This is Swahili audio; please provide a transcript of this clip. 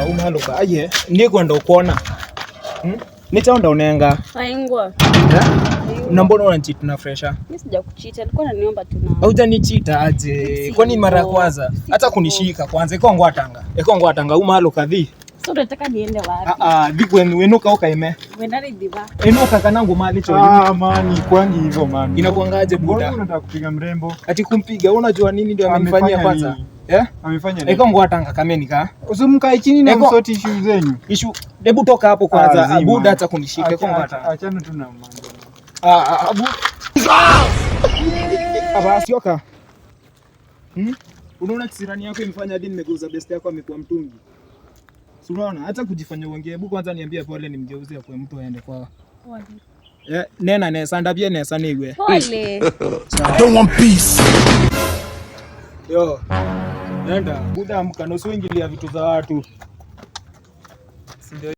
Umaloka. Aye, nikwenda ukona. Nitaonda unenga. Haingwa. Na mbona unacheat na fresha? Mimi sija kucheat, alikuwa ananiomba tu na. Haujanicheat aje? Kwani mara ya kwanza hata kunishika kwanza iko ngwatanga umaloka dhi. So unataka niende wapi? Dikwe wenuka ukaime. Wendani diva. Enuka kanangu mali cho. Mani kwangi hivyo mani. Inakuangaje buda? Mbona unataka kupiga mrembo? Ati kumpiga unajua nini ndio amenifanyia kwanza? Amefanya nini? Iko ngwatanga kamenika. Usimkae chini na msoti issue zenyu. Hebu toka hapo kwanza. Buda hata kunishika iko ngwatanga. Achana tu na mambo. Abu. Abasioka. Unaona kisirani yako imefanya hadi nimegeuza best yako amekuwa mtungi. Si unaona hata kujifanya uongee. Hebu kwanza niambie pole nimgeuzie kwa mtu aende kwa. Pole. Nena nesa ndabie nesa niwe. Pole. Don't want peace. Yo. Nenda. Buda amka na usiingilia vitu za watu.